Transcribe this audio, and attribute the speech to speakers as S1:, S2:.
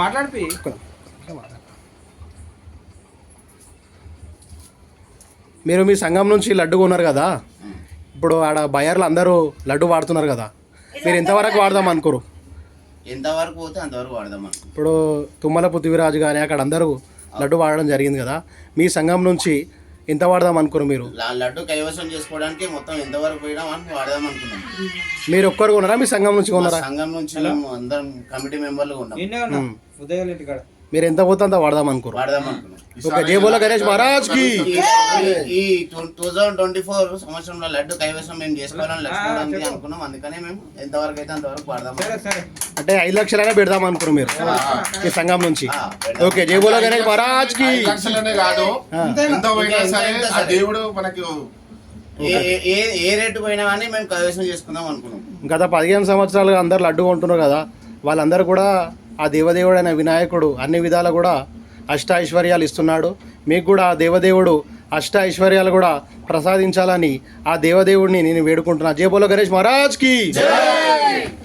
S1: మాట్లాడిపి
S2: మీరు మీ సంఘం నుంచి లడ్డు కొన్నారు కదా, ఇప్పుడు ఆడ బయర్లు అందరూ లడ్డు వాడుతున్నారు కదా, మీరు ఎంతవరకు వాడదాం అనుకోరు?
S3: ఎంతవరకు పోతే అంతవరకు వాడదాం.
S2: ఇప్పుడు తుమ్మల పృథ్వీరాజు కానీ అక్కడ అందరూ లడ్డు వాడడం జరిగింది కదా, మీ సంఘం నుంచి ఎంత వాడదాం అనుకోరు మీరు?
S3: లడ్డు కైవసం చేసుకోవడానికి మొత్తం ఎంతవరకు పోయినా మనం వాడదాం అనుకున్నాం.
S2: మీరు ఒక్కరు కొన్నారా, మీ సంఘం నుంచి కొన్నారా?
S3: సంఘం నుంచి మేము అందరం కమిటీ మెంబర్లు ఉన్నాం.
S2: మీరు ఎంత పోతే అంత వాడదాం అనుకోరు?
S3: వాడదాం అనుకున్నాం.
S2: ఓకే, జై బోలో గణేష్ మహారాజ్ కి.
S3: ఈ 2024 సంవత్సరంలో లడ్డు కైవసం మేము చేసుకోవాలని లక్ష్మీ అనుకున్నాం. అందుకనే మేము ఎంతవరకు అయితే అంతవరకు వాడదాం.
S2: అంటే 5 లక్షలైనా పెడదాం అనుకున్నారు మీరు ఈ సంఘం నుంచి. ఓకే, జై బోలో గణేష్ మహారాజ్ కి.
S4: దేవుడు మనకి
S3: ఏ రేటు పోయినా కానీ మేము కైవసం చేసుకుందాం అనుకున్నాం.
S2: గత 15 సంవత్సరాలుగా అందరు లడ్డు కొంటున్నారు కదా, వాళ్ళందరూ కూడా ఆ దేవదేవుడైన వినాయకుడు అన్ని విధాలు కూడా అష్ట ఐశ్వర్యాలు ఇస్తున్నాడు. మీకు కూడా ఆ దేవదేవుడు అష్ట ఐశ్వర్యాలు కూడా ప్రసాదించాలని ఆ దేవదేవుడిని నేను వేడుకుంటున్నా. జై బోలో గణేష్ మహారాజ్ కి.